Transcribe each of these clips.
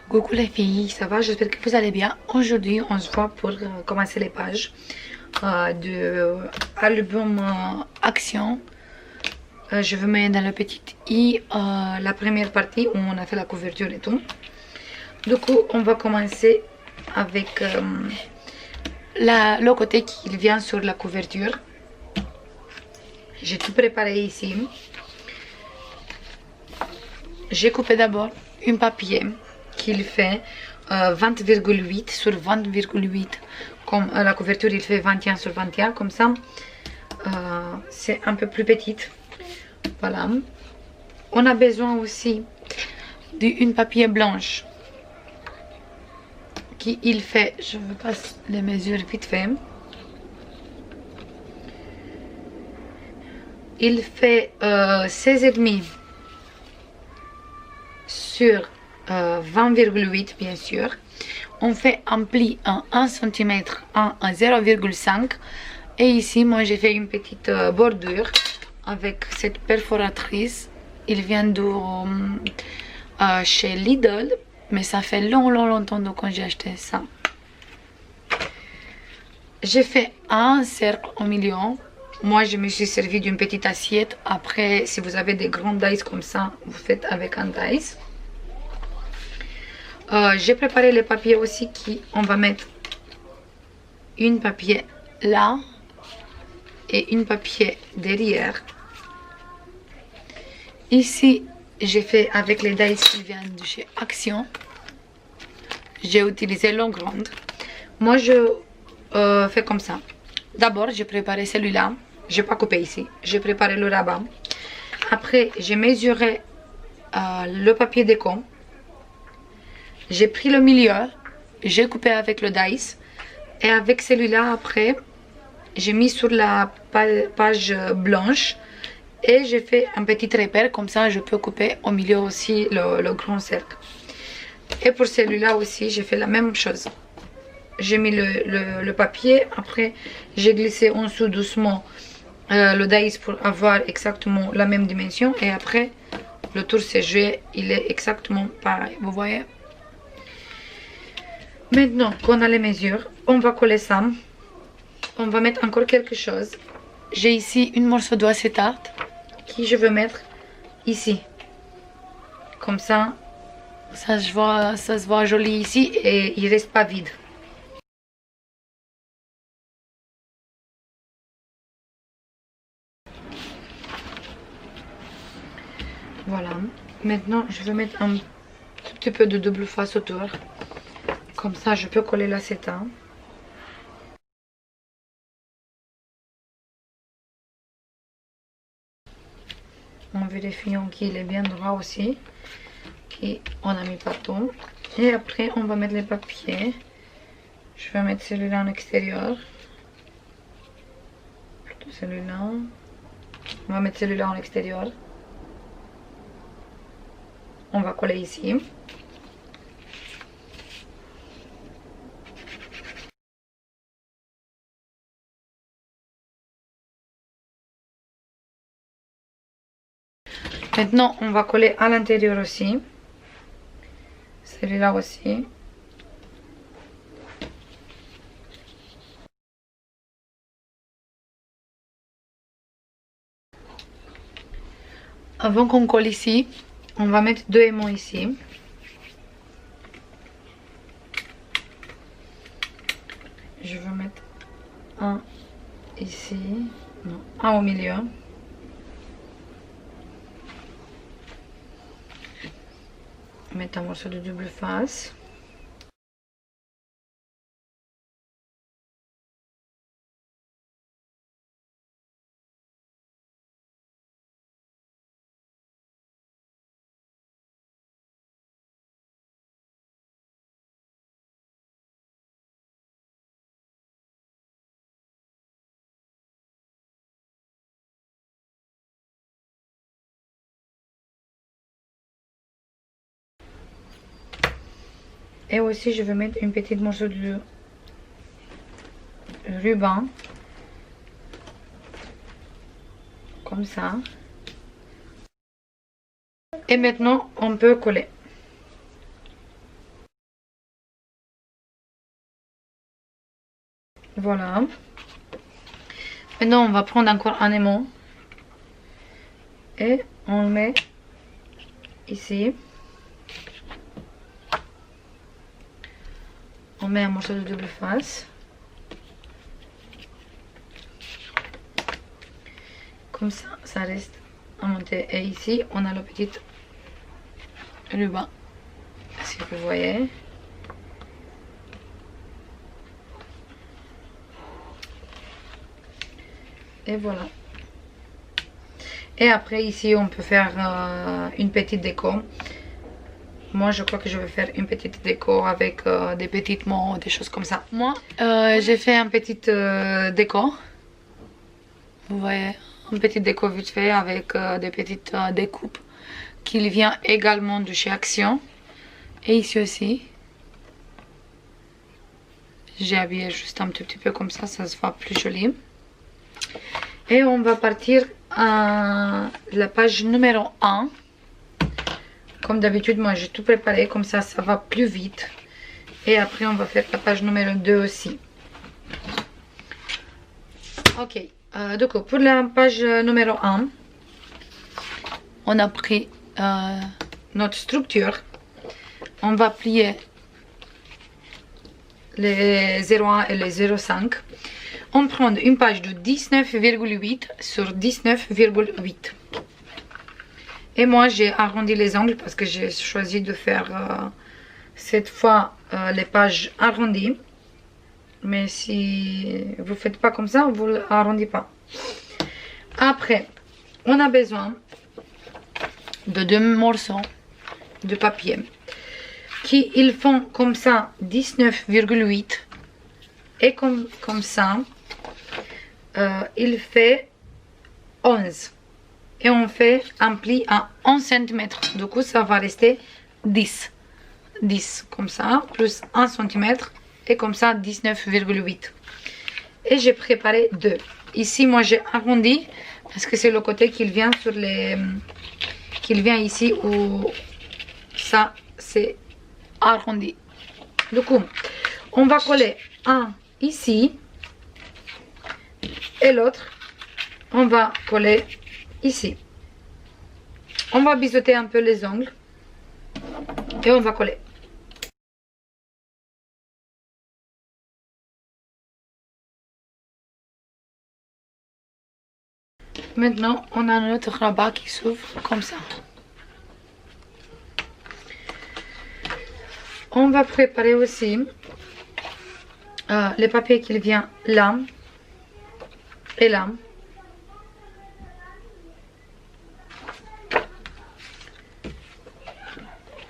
Coucou les filles, ça va? J'espère que vous allez bien. Aujourd'hui, on se voit pour commencer les pages de album Action. Je vais mettre dans la petite i la première partie où on a fait la couverture et tout. Du coup, on va commencer avec le côté qui vient sur la couverture. J'ai tout préparé ici. J'ai coupé d'abord un papier qu'il fait 20,8 sur 20,8, comme la couverture il fait 21 sur 21, comme ça c'est un peu plus petite. Voilà, on a besoin aussi d'une papier blanche qui il fait, je vous passe les mesures vite fait, il fait 16,5 sur 20,8 bien sûr. On fait un pli en 1 cm en 0,5 et ici moi j'ai fait une petite bordure avec cette perforatrice. Il vient de chez Lidl, mais ça fait longtemps quand j'ai acheté ça. J'ai fait un cercle au milieu. Moi je me suis servi d'une petite assiette. Après, si vous avez des grands dice comme ça, vous faites avec un dice. J'ai préparé les papiers aussi on va mettre une papier là et une papier derrière. Ici j'ai fait avec les dice qui viennent de chez Action. J'ai utilisé longue ronde. Moi je fais comme ça. D'abord j'ai préparé celui-là. J'ai pas coupé ici. J'ai préparé le rabat. Après j'ai mesuré le papier déco. J'ai pris le milieu, j'ai coupé avec le dice et avec celui-là après j'ai mis sur la page blanche et j'ai fait un petit repère, comme ça je peux couper au milieu aussi le grand cercle. Et pour celui-là aussi j'ai fait la même chose. J'ai mis le papier, après j'ai glissé en dessous doucement le dice pour avoir exactement la même dimension et après le tour s'est joué, il est exactement pareil, vous voyez. Maintenant qu'on a les mesures, on va coller ça. On va mettre encore quelque chose. J'ai ici une morceau d'acétate qui je veux mettre ici. Comme ça, ça se voit joli ici et il reste pas vide. Voilà. Maintenant, je vais mettre un tout petit peu de double face autour. Comme ça, je peux coller l'acétate. En vérifiant qu'il est bien droit aussi. On a mis partout. Et après, on va mettre les papiers. Je vais mettre celui-là en extérieur. Plutôt celui-là. On va mettre celui-là en extérieur. On va coller ici. Maintenant, on va coller à l'intérieur aussi. Celui-là aussi. Avant qu'on colle ici, on va mettre deux aimants ici. Je vais mettre un ici, non, un au milieu. Mettre un morceau de double face. Et aussi je vais mettre une petite morceau de ruban. Comme ça. Et maintenant on peut coller. Voilà. Maintenant, on va prendre encore un aimant. Et on le met ici. On met un morceau de double face. Comme ça reste à monter. Et ici, on a le petit ruban. Si vous voyez. Et voilà. Et après, ici, on peut faire une petite déco. Moi, je crois que je vais faire une petite déco avec des petites mots, des choses comme ça. Moi, j'ai fait un petit déco. Vous voyez, une petite déco vite fait avec des petites découpes qui vient également de chez Action. Et ici aussi, j'ai habillé juste un tout petit peu comme ça se voit plus joli. Et on va partir à la page numéro 1. Comme d'habitude, moi j'ai tout préparé, comme ça va plus vite. Et après, on va faire la page numéro 2 aussi. Ok, donc pour la page numéro 1, on a pris notre structure. On va plier les 0,1 et les 0,5. On prend une page de 19,8 sur 19,8. Et moi, j'ai arrondi les angles parce que j'ai choisi de faire cette fois les pages arrondies. Mais si vous ne faites pas comme ça, vous ne l'arrondissez pas. Après, on a besoin de 2 morceaux de papier qui ils font comme ça 19,8 et comme ça il fait 11 et on fait un pli à 11 cm. Du coup ça va rester 10 comme ça plus 1 cm et comme ça 19,8. Et j'ai préparé 2. Ici moi j'ai arrondi parce que c'est le côté qui vient sur les qu'il vient ici où ça c'est arrondi. Du coup, on va coller un ici et l'autre, on va coller ici. On va biseauter un peu les ongles et on va coller. Maintenant, on a notre rabat qui s'ouvre comme ça. On va préparer aussi les papiers qui viennent là et là.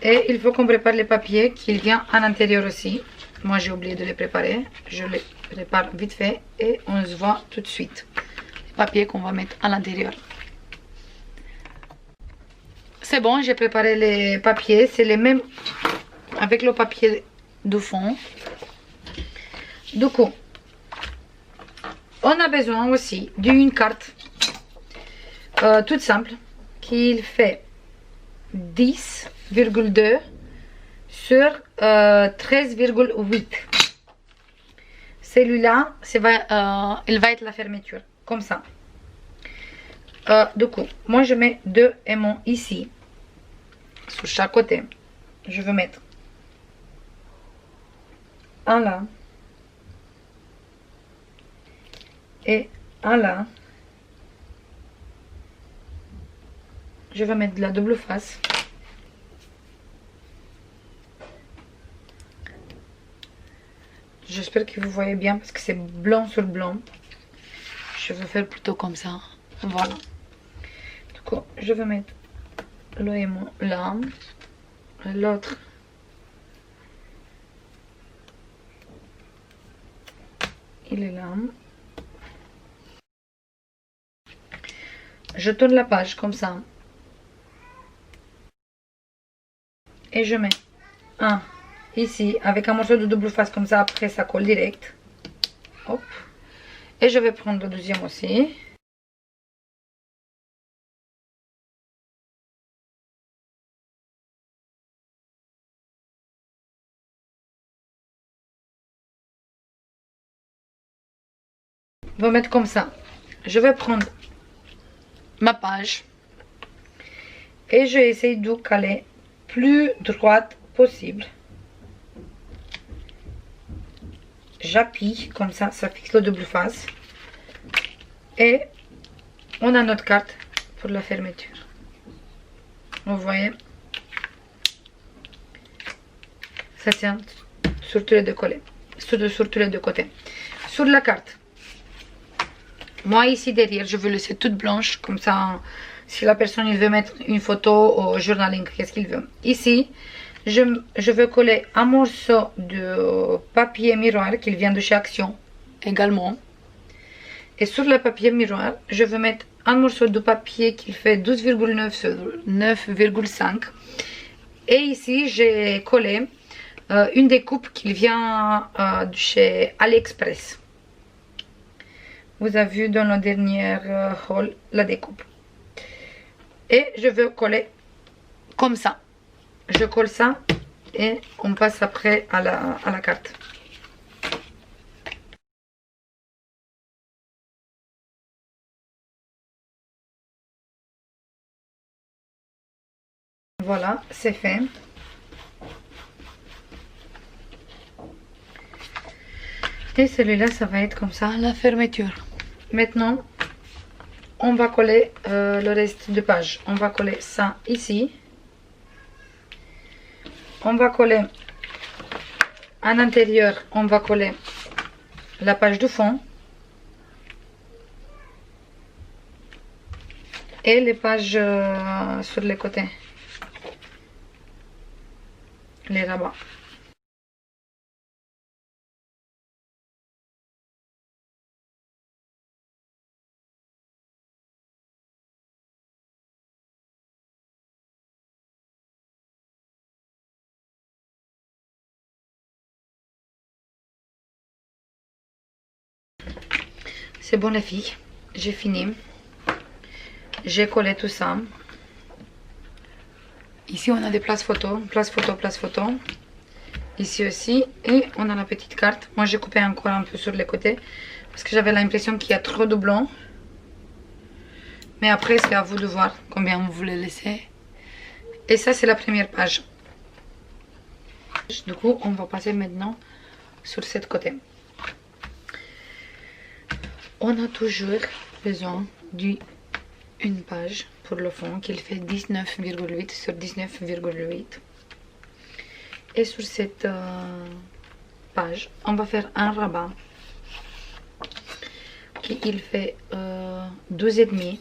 Et il faut qu'on prépare les papiers qui viennent à l'intérieur aussi. Moi j'ai oublié de les préparer. Je les prépare vite fait et on se voit tout de suite. Les papiers qu'on va mettre à l'intérieur. C'est bon, j'ai préparé les papiers. C'est les mêmes avec le papier du fond. Du coup, on a besoin aussi d'une carte toute simple qui fait 10,2 sur 13,8. Celui-là, il va être la fermeture, comme ça. Du coup, moi je mets 2 aimants ici, sur chaque côté. Je vais mettre un là et un là. Je vais mettre de la double face. J'espère que vous voyez bien parce que c'est blanc sur blanc. Je vais faire plutôt comme ça. Voilà. Du coup, je vais mettre le aimant là. L'autre. Il est là. Je tourne la page comme ça. Et je mets un ici avec un morceau de double face comme ça. Après, ça colle direct. Hop. Et je vais prendre le deuxième aussi. On va mettre comme ça. Je vais prendre ma page et je vais essayer de caler plus droite possible. J'appuie comme ça fixe le double face. Et on a notre carte pour la fermeture. Vous voyez, ça tient sur tous les deux collés, sur tous les deux côtés. Sur la carte, moi ici derrière, je veux laisser toute blanche, comme ça, si la personne il veut mettre une photo au journaling, qu'est-ce qu'il veut. Ici, je veux coller un morceau de papier miroir qui vient de chez Action également. Et sur le papier miroir, je vais mettre un morceau de papier qui fait 12,9 sur 9,5. Et ici, j'ai collé une découpe qui vient de chez AliExpress. Vous avez vu dans le dernier haul la découpe. Et je veux coller comme ça. Je colle ça et on passe après à la carte. Voilà, c'est fait. Et celui-là, ça va être comme ça, la fermeture. Maintenant, on va coller le reste de page. On va coller ça ici. On va coller à l'intérieur, on va coller la page de fond. Et les pages sur les côtés. Les rabats. C'est bon les filles, j'ai fini. J'ai collé tout ça. Ici on a des places photo, place photo. Ici aussi. Et on a la petite carte. Moi j'ai coupé encore un peu sur les côtés. Parce que j'avais l'impression qu'il y a trop de blanc. Mais après c'est à vous de voir combien vous voulez laisser. Et ça c'est la première page. Du coup on va passer maintenant sur cette côté. On a toujours besoin d'une page pour le fond qui fait 19,8 sur 19,8. Et sur cette page, on va faire un rabat qui il fait 12,5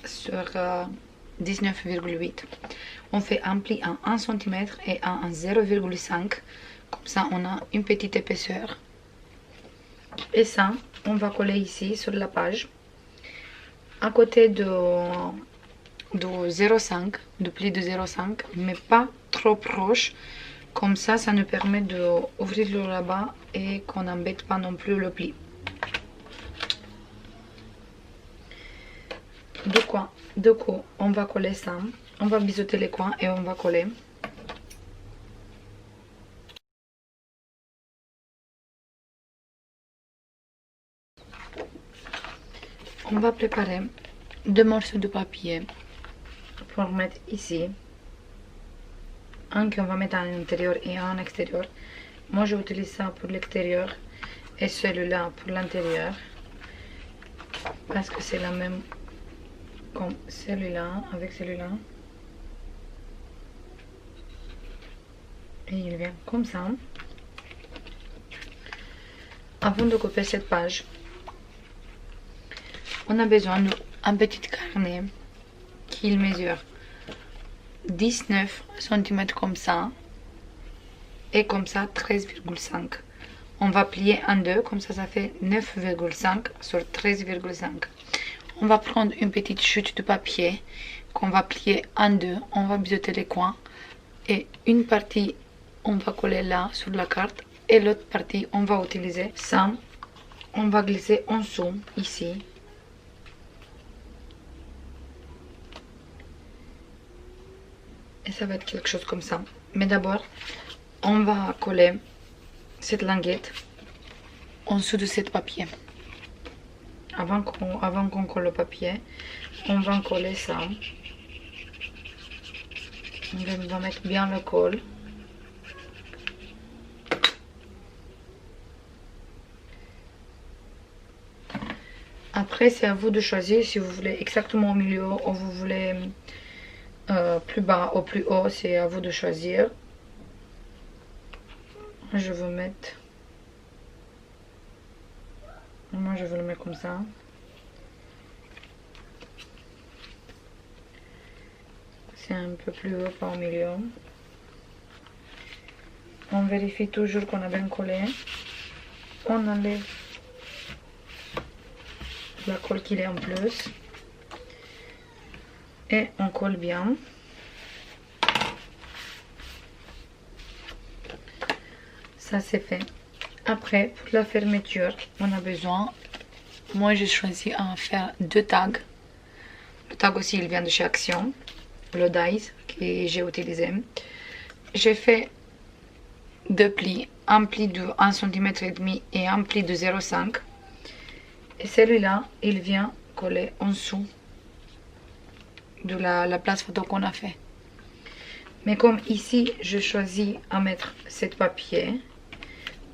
sur 19,8. On fait un pli à 1 cm et à 0,5. Comme ça, on a une petite épaisseur. Et ça, on va coller ici sur la page. À côté de 0,5, de pli de 0,5, mais pas trop proche. Comme ça, ça nous permet d'ouvrir le rabat et qu'on n'embête pas non plus le pli. Du coup, on va coller ça. On va biseauter les coins et on va coller. On va préparer 2 morceaux de papier pour mettre ici. Un qu'on va mettre à l'intérieur et un à l'extérieur. Moi j'utilise ça pour l'extérieur et celui-là pour l'intérieur. Parce que c'est la même comme celui-là avec celui-là. Et il vient comme ça. Avant de couper cette page, on a besoin d'un petit carnet qui mesure 19 cm comme ça et comme ça 13,5. On va plier en deux, comme ça ça fait 9,5 sur 13,5. On va prendre une petite chute de papier qu'on va plier en deux. On va biseauter les coins et une partie on va coller là sur la carte et l'autre partie on va utiliser ça. On va glisser en dessous ici. Et ça va être quelque chose comme ça. Mais d'abord, on va coller cette languette en dessous de ce papier. Avant qu'on colle le papier, on va coller ça. On va mettre bien le colle. Après, c'est à vous de choisir si vous voulez exactement au milieu ou vous voulez plus bas ou plus haut. C'est à vous de choisir. Je veux mettre... Moi, je veux le mettre comme ça. C'est un peu plus haut, pas au milieu. On vérifie toujours qu'on a bien collé. On enlève la colle qu'il est en plus. Et on colle bien. Ça c'est fait. Après, pour la fermeture, on a besoin... Moi, j'ai choisi à faire 2 tags. Le tag aussi, il vient de chez Action. Le dies que j'ai utilisé. J'ai fait 2 plis. Un pli de 1,5 cm et un pli de 0,5. Et celui-là, il vient coller en dessous de la place photo qu'on a fait. Mais comme ici, je choisis à mettre cette papier.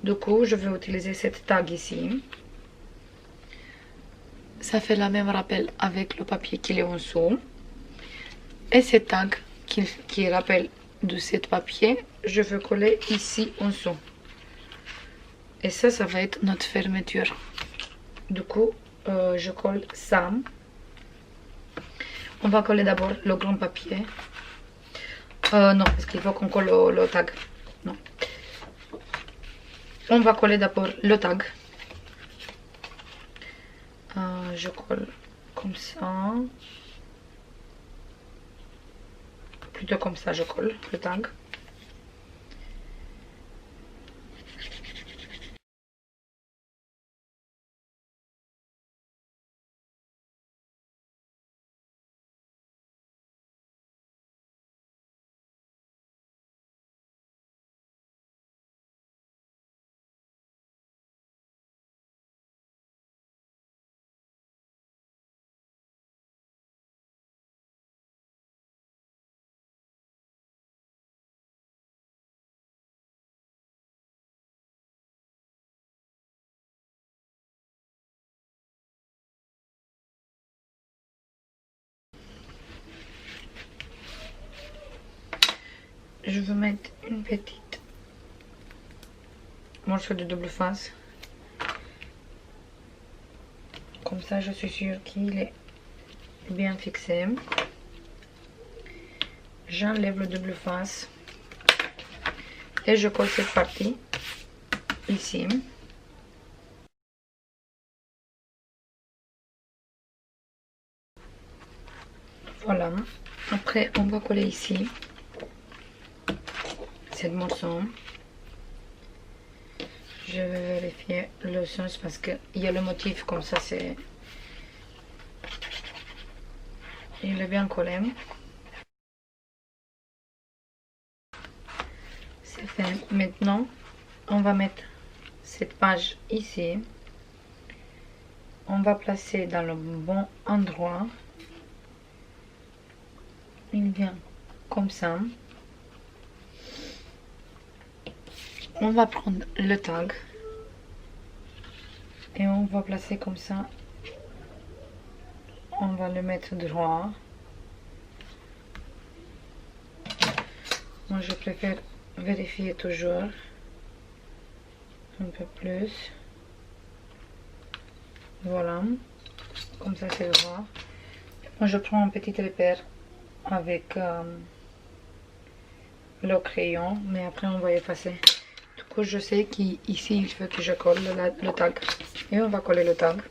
Du coup, je vais utiliser cette tag ici. Ça fait la même rappel avec le papier qui est en dessous. Et cette tag qui rappelle de cette papier, je vais coller ici en dessous. Et ça va être notre fermeture. Du coup, je colle ça. On va coller d'abord le grand papier. Non, parce qu'il faut qu'on colle le tag. Non. On va coller d'abord le tag. Je colle comme ça. Plutôt comme ça, je colle le tag. Je vais mettre une petite morceau de double face. Comme ça, je suis sûre qu'il est bien fixé. J'enlève le double face et je colle cette partie ici. Voilà. Après, on va coller ici cette morceau. Je vais vérifier le sens parce qu'il y a le motif comme ça, c'est... Il est bien collé. C'est fait. Maintenant, on va mettre cette page ici. On va placer dans le bon endroit. Il vient comme ça. On va prendre le tag et on va placer comme ça. On va le mettre droit. Moi, je préfère vérifier toujours un peu plus. Voilà, comme ça c'est droit. Moi, je prends un petit repère avec le crayon, mais après on va effacer. Du coup, je sais qu'ici il faut que je colle le tag. Et on va coller le tag.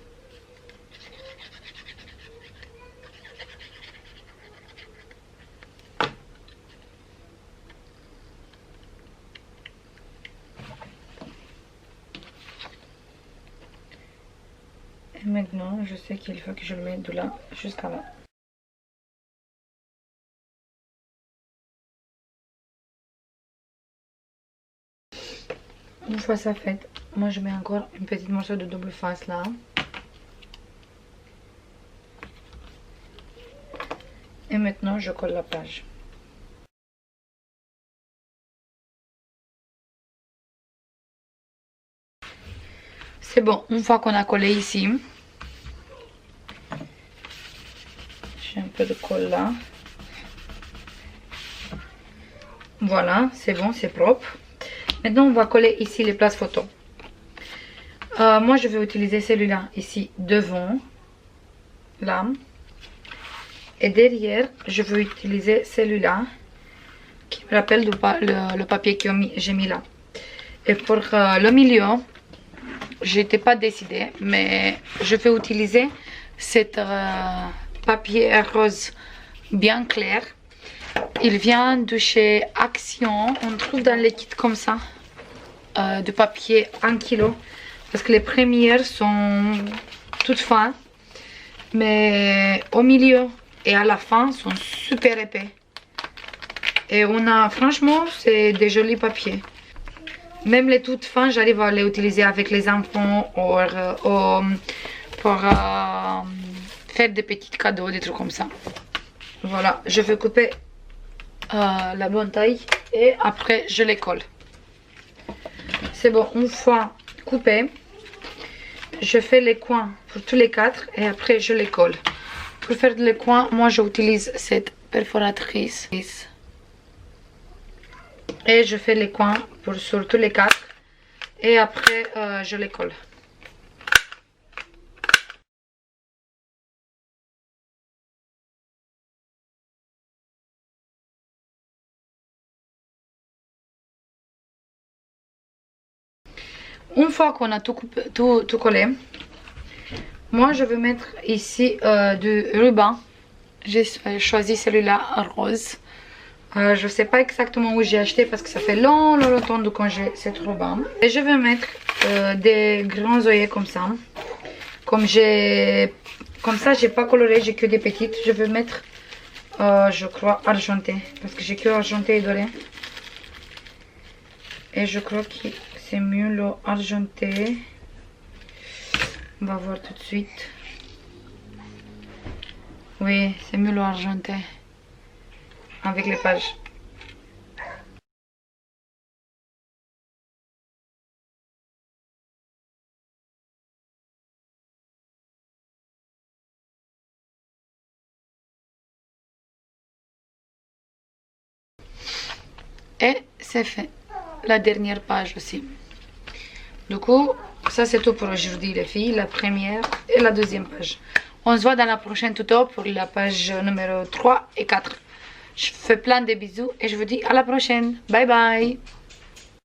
Et maintenant, je sais qu'il faut que je le mette de là jusqu'à là. Une fois ça fait, Moi je mets encore une petite morceau de double face là. Et maintenant je colle la page. C'est bon, une fois qu'on a collé ici, j'ai un peu de colle là. Voilà, c'est bon, c'est propre. Maintenant on va coller ici les places photos. Moi je vais utiliser celui-là ici devant, là. Et derrière je vais utiliser celui-là qui me rappelle le papier que j'ai mis là. Et pour le milieu, j'étais pas décidée, mais je vais utiliser cet papier rose bien clair. Il vient de chez Action. On trouve dans les kits comme ça de papier 1 kg, parce que les premières sont toutes fins, mais au milieu et à la fin sont super épais. Et on a, franchement, c'est des jolis papiers. Même les toutes fins, j'arrive à les utiliser avec les enfants ou pour faire des petits cadeaux, des trucs comme ça. Voilà, je vais couper la bonne taille et après je les colle. C'est bon, une fois coupé, je fais les coins pour tous les quatre et après je les colle. Pour faire les coins, moi j'utilise cette perforatrice. Et je fais les coins sur tous les quatre et après je les colle. Une fois qu'on a tout collé, moi je vais mettre ici du ruban. J'ai choisi celui-là rose. Je sais pas exactement où j'ai acheté parce que ça fait longtemps que j'ai cette ruban. Et je vais mettre des grands œillets comme ça. Comme ça j'ai pas coloré, j'ai que des petites. Je vais mettre je crois argenté, parce que j'ai que argenté et doré. Et je crois que c'est mieux le argenté. On va voir tout de suite. Oui, c'est mieux le argenté avec les pages. Et c'est fait. La dernière page aussi. Du coup, ça c'est tout pour aujourd'hui les filles. La première et la deuxième page. On se voit dans la prochaine tuto pour la page numéro 3 et 4. Je fais plein de bisous et je vous dis à la prochaine. Bye bye.